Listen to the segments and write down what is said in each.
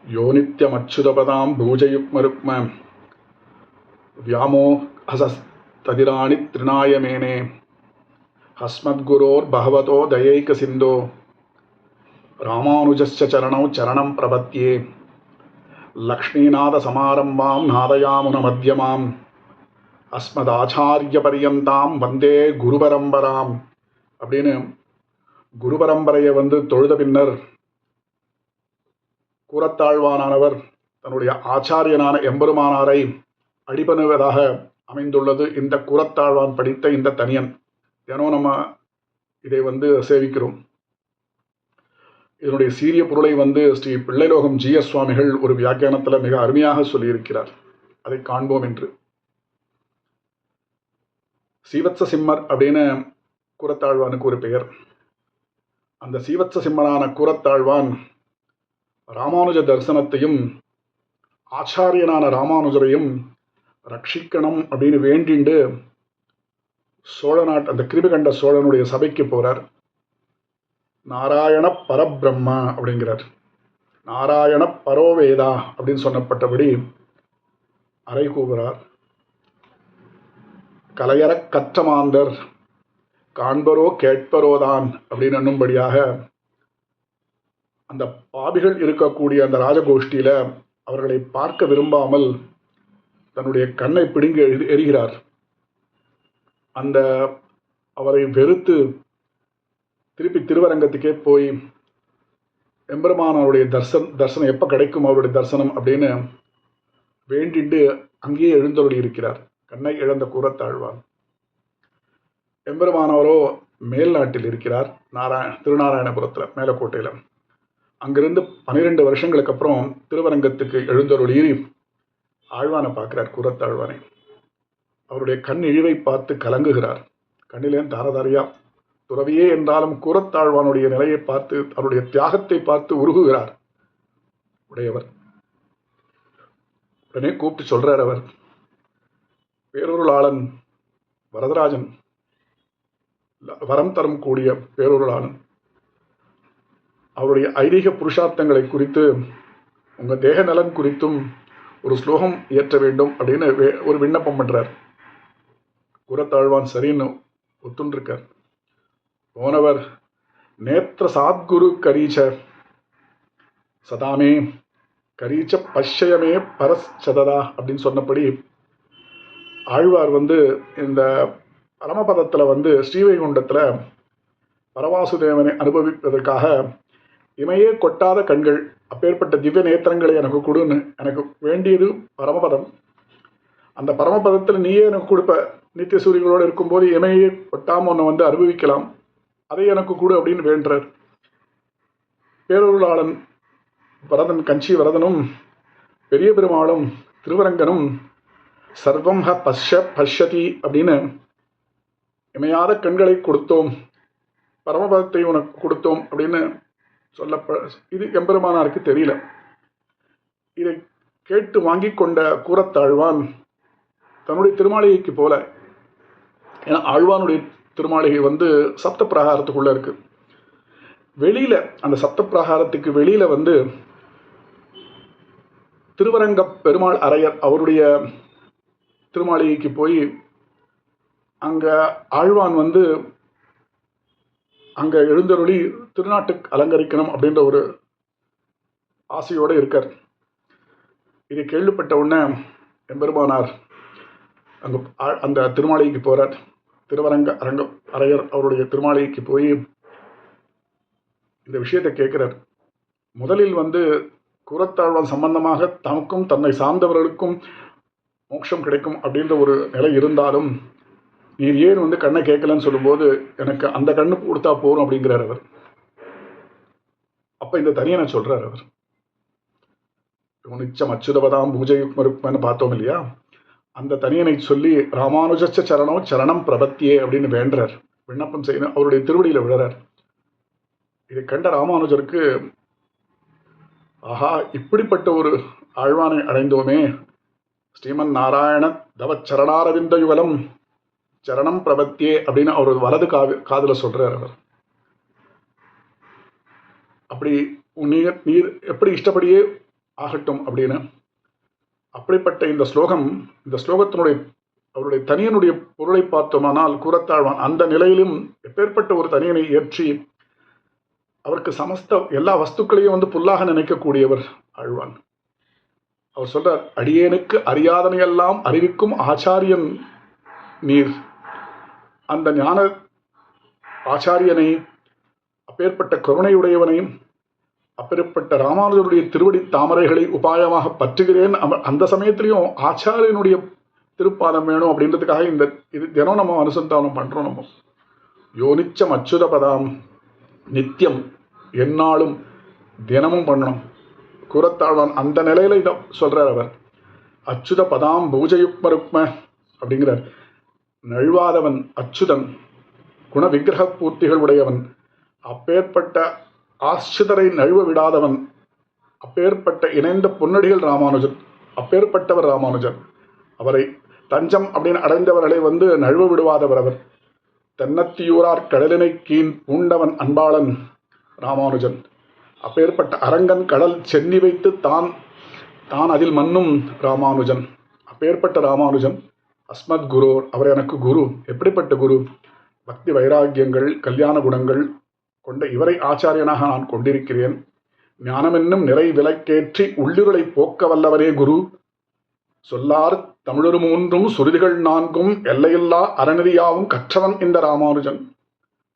यो नित्यमच्युतपदां भूजयुग्मरुक्म व्यामोहसस्तदिराणि तृणाय मेने अस्मद्गुरोर्भगवतो दयैकसिन्धो रामानुजस्य चरणौ चरणं प्रपद्ये लक्ष्मीनाथसमारम्भां नादयामुनमध्यमाम् अस्मदाचार्यपर्यन्तां वन्दे குருபரம்பராம் அப்படின்னு குருபரம்பரையை தொழுத பின்னர் கூரத்தாழ்வானவர் தன்னுடைய ஆச்சாரியனான எம்பெருமானாரை அடிபணுவதாக அமைந்துள்ளது இந்த கூரத்தாழ்வான் படித்த இந்த தனியன். தினம் நம்ம இதை சேவிக்கிறோம். இதனுடைய சீரிய பொருளை ஸ்ரீ பிள்ளைலோகம் ஜி.எஸ். சுவாமிகள் ஒரு வியாக்கியானத்தில் மிக அருமையாக சொல்லியிருக்கிறார். அதை காண்போம் என்று. சீவத்ச சிம்மர் அப்படின்னு கூரத்தாழ்வானுக்கு ஒரு பெயர். அந்த சீவத்ச சிம்மரான கூரத்தாழ்வான் ராமானுஜ தரிசனத்தையும் ஆச்சாரியனான ராமானுஜரையும் ரட்சிக்கணும் அப்படின்னு வேண்டிண்டு சோழ நாட்டு அந்த கிருபிகண்ட சோழனுடைய சபைக்கு போறார். நாராயண பரபிரம்மா அப்படிங்கிறார். நாராயண பரோவேதா அப்படின்னு சொன்னப்பட்டபடி அறை கூறுகிறார். கலையற கற்றமாந்தர் காண்பரோ கேட்பரோதான் அப்படின்னு என்னும்படியாக அந்த பாபிகள் இருக்கக்கூடிய அந்த ராஜகோஷ்டியில அவர்களை பார்க்க விரும்பாமல் தன்னுடைய கண்ணை பிடுங்கி எறிகிறார். அந்த அவரை வெறுத்து திருப்பி திருவரங்கத்துக்கே போய் எம்பெருமானவருடைய தரிசனம் எப்போ கிடைக்கும் அவருடைய தரிசனம் அப்படின்னு வேண்டிட்டு அங்கேயே எழுந்தருளி இருக்கிறார். கண்ணை இழந்த கூரத்தாழ்வான். எம்பெருமானவரோ மேல் நாட்டில் இருக்கிறார். திருநாராயணபுரத்தில் மேலக்கோட்டையில். அங்கிருந்து 12 வருஷங்களுக்கு அப்புறம் திருவரங்கத்துக்கு எழுந்தருளி ஆழ்வானை பார்க்கிறார். கூரத்தாழ்வானை அவருடைய கண் இழிவை பார்த்து கலங்குகிறார். கண்ணிலே தாரதாரியா துறவியே என்றாலும் கூரத்தாழ்வானுடைய நிலையை பார்த்து அவருடைய தியாகத்தை பார்த்து உருகுகிறார் உடையவர். உடனே கூப்பிட்டு சொல்றார் அவர், பேரொருளாளன் வரதராஜன், வரம் தரும் கூடிய பேரொருளாளன், அவருடைய ஐதீக புருஷார்த்தங்களை குறித்து உங்க தேக நலன் குறித்தும் ஒரு ஸ்லோகம் இயற்ற வேண்டும் அப்படின்னு ஒரு விண்ணப்பம் பண்றார். கூரத்தாழ்வான் சரின்னு ஒத்துண்டிருக்கார். போனவர் நேத்திர சாத்குரு கரீச்ச சதாமே கரீச்ச பஷ்யமே பரஸ்சததா அப்படின்னு சொன்னபடி ஆழ்வார் இந்த பரமபதத்தில் ஸ்ரீவைகுண்டத்தில் பரவாசுதேவனை அனுபவிப்பதற்காக இமையே கொட்டாத கண்கள், அப்பேற்பட்ட திவ்ய நேத்திரங்களை எனக்கு கொடுன்னு, எனக்கு வேண்டியது பரமபதம், அந்த பரமபதத்தில் நீயே எனக்கு கொடுப்ப, நித்திய சூரியங்களோடு இருக்கும்போது இமையே கொட்டாம ஒன்று அனுபவிக்கலாம், அதை எனக்கு கொடு அப்படின்னு வேண்டார். பேரொருளாளன் வரதன் கஞ்சி வரதனும் பெரிய பெருமாளும் திருவரங்கனும் சர்வம் ஹ பஷ்யதி அப்படின்னு இமையாத கண்களை கொடுத்தோம், பரமபதத்தை உனக்கு கொடுத்தோம் அப்படின்னு இது எம்பெருமானாருக்கு தெரியல. இதை கேட்டு வாங்கி கொண்ட கூரத்தாழ்வான் தன்னுடைய திருமாளிகைக்கு போல, ஏன்னா ஆழ்வானுடைய திருமாளிகை சப்த பிரகாரத்துக்குள்ள இருக்கு. வெளியில அந்த சப்த பிரகாரத்துக்கு வெளியில திருவரங்க பெருமாள் அரையர் அவருடைய திருமாளிகைக்கு போய் அங்க ஆழ்வான் அங்க எழுந்தருளி திருநாட்டுக்கு அலங்கரிக்கணும் அப்படின்ற ஒரு ஆசையோடு இருக்கார். இதை கேள்விப்பட்ட உடனே எம்பெருமானார் அந்த திருமாளிகைக்கு போறார். திருவரங்க அரையர் அவருடைய திருமாளிகைக்கு போய் இந்த விஷயத்தை கேட்கிறார். முதலில் கூரத்தாழ்வான் சம்பந்தமாக தமக்கும் தன்னை சார்ந்தவர்களுக்கும் மோட்சம் கிடைக்கும் அப்படின்ற ஒரு நிலை இருந்தாலும் நீர் ஏன் கண்ணை கேட்கலன்னு சொல்லும்போது எனக்கு அந்த கண்ணு கொடுத்தா போறோம் அப்படிங்கிறார் அவர். அப்ப இந்த தனியனை சொல்றார் அவர். நிச்சம் அச்சுதபதாம் பூஜையுக்மருக்மன்னு பார்த்தோம் இல்லையா, அந்த தனியனை சொல்லி ராமானுஜச்ச சரணம் பிரபத்தியே அப்படின்னு வேண்டார், விண்ணப்பம் செய்யணும், அவருடைய திருவடியில விழறார். இதை கண்ட ராமானுஜருக்கு ஆஹா, இப்படிப்பட்ட ஒரு ஆழ்வானை அடைந்தோமே, ஸ்ரீமன் நாராயண தவச்சரணாரவிந்த யுகலம் சரணம் பிரபத்தியே அப்படின்னு அவர் வலது காதுல சொல்றார் அவர். அப்படி நீர் எப்படி இஷ்டப்படியே ஆகட்டும் அப்படின்னு. அப்படிப்பட்ட இந்த ஸ்லோகத்தினுடைய அவருடைய தனியனுடைய பொருளை பார்த்தோமானால் கூறத்தாழ்வான் அந்த நிலையிலும் எப்பேற்பட்ட ஒரு தனியனை ஏற்றி அவருக்கு சமஸ்த எல்லா வஸ்துக்களையும் புல்லாக நினைக்கக்கூடியவர் ஆழ்வான். அவர் சொல்றார், அடியேனுக்கு அறியாதனையெல்லாம் அறிவிக்கும் ஆச்சாரியன் நீர். அந்த ஞான ஆச்சாரியனை, அப்பேற்பட்ட கருணையுடையவனையும், அப்பேற்பட்ட ராமானுஜருடைய திருவடி தாமரைகளை உபாயமாக பற்றுகிறேன். அந்த சமயத்திலையும் ஆச்சாரியனுடைய திருப்பாதம் வேணும் அப்படின்றதுக்காக இது தினம் நம்ம அனுசந்தானம் பண்றோம். நம்ம யோனிச்சம் அச்சுத பதாம் நித்தியம் எந்நாளும் தினமும் பண்ணணும். கூறத்தாழ்வான் அந்த நிலையில இதை சொல்றார். அவர் அச்சுத பதாம் பூஜயுக்மருக்ம அப்படிங்கிறார். நழுவாதவன் அச்சுதன், குண விக்கிரக பூர்த்திகள் உடையவன், அப்பேற்பட்ட ஆசிரிதரை நழுவ விடாதவன், அப்பேற்பட்ட இணைந்த பொன்னடிகள் ராமானுஜன், அப்பேற்பட்டவர் ராமானுஜன். அவரை தஞ்சம் அப்படின்னு அடைந்தவர்களை நழுவ விடுவாதவர் அவர். தென்னத்தியூரார் கடலினை கீன் பூண்டவன் அன்பாளன் ராமானுஜன். அப்பேற்பட்ட அரங்கன் கடல் சென்னி வைத்து தான் அதில் மன்னும் ராமானுஜன். அப்பேற்பட்ட ராமானுஜன் அஸ்மத் குரு. அவர் எனக்கு குரு. எப்படிப்பட்ட குரு? பக்தி வைராக்கியங்கள் கல்யாண குணங்கள் கொண்ட இவரை ஆச்சாரியனாக நான் கொண்டிருக்கிறேன். ஞானமென்னும் நிறை விலக்கேற்றி உள்ளுரை போக்க வல்லவரே குரு. சொல்லார் தமிழொரு மூன்றும் சுருதிகள் நான்கும் எல்லையில்லா அறநெறியாவும் கற்றவன் இந்த ராமானுஜன்.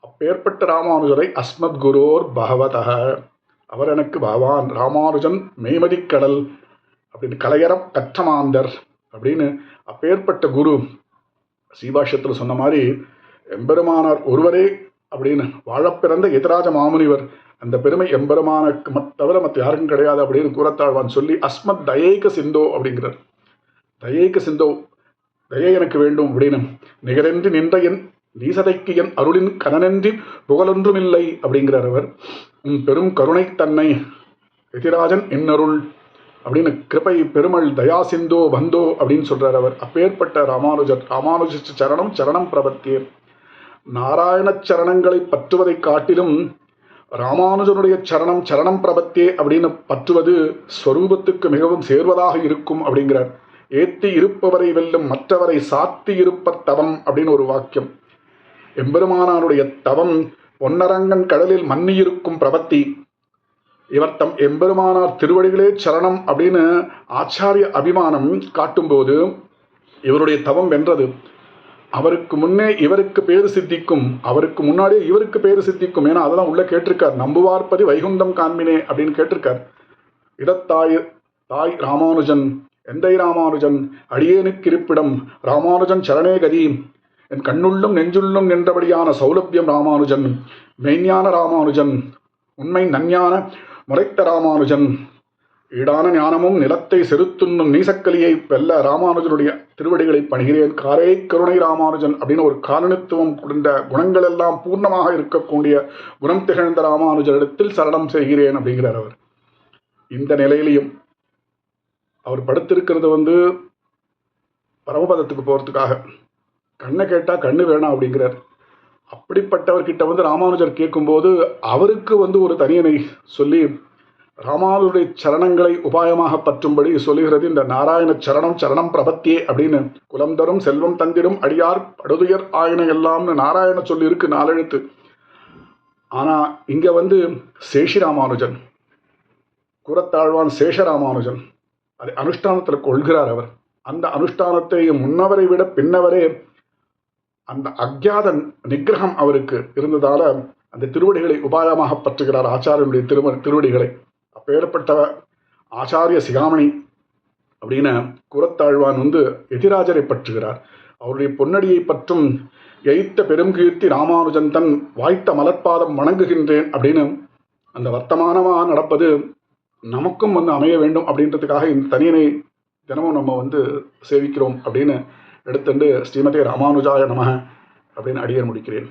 அப்பேற்பட்ட ராமானுஜரை அஸ்மத் குரோர் பகவதக, அவர் எனக்கு பகவான் ராமானுஜன் மெய்மதிக்கடல் அப்படின்னு கலையற கற்றமாந்தர் அப்படின்னு அப்பேற்பட்ட குரு. ஸ்ரீபாஷ்யத்தில் சொன்ன மாதிரி எம்பெருமானார் ஒருவரே அப்படின்னு வாழப்பிறந்த எதிராஜ மாமுனிவர். அந்த பெருமை எம்பெருமானுக்கு தவிர மற்ற யாருக்கும் கிடையாது அப்படின்னு கூறத்தாழ்வான் சொல்லி அஸ்மத் தயேக சிந்தோ அப்படிங்கிறார். தயேக சிந்தோ, தயை எனக்கு வேண்டும் அப்படின்னு. நிகரென்று நின்ற என் நீசதைக்கு என் அருளின் கனனென்றி புகழொன்றுமில்லை அப்படிங்கிறார் அவர். பெரும் கருணை தன்னை எதிராஜன் என்னருள் அப்படின்னு கிருபை பெருமல் தயா சிந்தோ பந்தோ அப்படின்னு சொல்றார் அவர். அப்பேற்பட்ட ராமானுஜ சரணம் சரணம் பிரபத்தியே. நாராயண சரணங்களை பற்றுவதை காட்டிலும் ராமானுஜனுடைய சரணம் சரணம் பிரபத்தியே அப்படின்னு பற்றுவது ஸ்வரூபத்துக்கு மிகவும் சேர்வதாக இருக்கும் அப்படிங்கிறார். ஏத்தி இருப்பவரை வெல்லும் மற்றவரை சாத்தி இருப்ப தவம் அப்படின்னு ஒரு வாக்கியம். எம்பெருமானாருடைய தவம் பொன்னரங்கன் கடலில் மன்னியிருக்கும் பிரபத்தி. இவர் தம் எம்பெருமானார் திருவடிகளே சரணம் அப்படின்னு ஆச்சாரிய அபிமானம் காட்டும்போது இவருடைய தவம் வென்றது. அவருக்கு முன்னே இவருக்கு பேரு சித்திக்கும், அவருக்கு முன்னாடியே இவருக்கு பேரு சித்திக்கும். ஏன்னா அதெல்லாம் உள்ள கேட்டிருக்கார். நம்புவார்பதி வைகுண்டம் காண்பினே அப்படின்னு கேட்டிருக்கார். தாய் ராமானுஜன், எந்தை ராமானுஜன், அடியேனுக்கு இருப்பிடம் ராமானுஜன் சரணே கதி, என் கண்ணுள்ளும் நெஞ்சுள்ளும் நின்றபடியான சௌலபியம் ராமானுஜன், மெய்ஞான ராமானுஜன், உண்மை நஞ்ஞான முறைத்த ராமானுஜன், ஈடான ஞானமும் நிலத்தை செருத்துண்ணும் நீசக்கலியை வெல்ல ராமானுஜனுடைய திருவடிகளை பணிகிறேன். காரே கருணை ராமானுஜன் அப்படின்னு ஒரு காரணித்துவம் கொண்ட குணங்கள் எல்லாம் பூர்ணமாக இருக்கக்கூடிய குணம் திகழ்ந்த ராமானுஜரிடத்தில் சரணம் செய்கிறேன் அப்படிங்கிறார் அவர். இந்த நிலையிலையும் அவர் படுத்திருக்கிறது பரமபதத்துக்கு போகிறதுக்காக. கண்ணை கேட்டால் கண்ணு வேணாம் அப்படிங்கிறார். அப்படிப்பட்டவர்கிட்ட ராமானுஜர் கேட்கும்போது அவருக்கு ஒரு தனியனை சொல்லி ராமானுடைய சரணங்களை உபாயமாக பற்றும்படி சொல்லுகிறது இந்த நாராயண சரணம் சரணம் பிரபத்தியே அப்படின்னு. குலம் தரும் செல்வம் தந்திடும் அடியார் படுதுயர் ஆயின எல்லாம்னு நாராயண சொல்லி இருக்கு, 4 எழுத்து. ஆனா இங்க சேஷி ராமானுஜன், கூறத்தாழ்வான் சேஷராமானுஜன் அதை அனுஷ்டானத்தில் கொள்கிறார் அவர். அந்த அனுஷ்டானத்தை முன்னவரை விட பின்னவரே அந்த அக்ஞாத நிகிரகம் அவருக்கு இருந்ததால அந்த திருவடிகளை உபாயமாக பற்றுகிறார், ஆச்சாரியனுடைய திருவடிகளை. அப்பேற்பட்ட ஆச்சாரிய சிகாமணி அப்படின்னு கூறத்தாழ்வான் எதிராஜரை பற்றுகிறார். அவருடைய பொன்னடியை பற்றும் எய்த்த பெருங்கீர்த்தி ராமானுஜன் தன் வாய்த்த மலர்பாதம் வணங்குகின்றேன் அப்படின்னு அந்த வர்த்தமானமாக நடப்பது நமக்கும் அமைய வேண்டும் அப்படின்றதுக்காக இந்த தனியனை தினமும் நம்ம சேவிக்கிறோம் அப்படின்னு எடுத்துட்டு ஸ்ரீமதே ராமானுஜாய நமஹ அப்படின்னு அடியேன் முடிக்கிறேன்.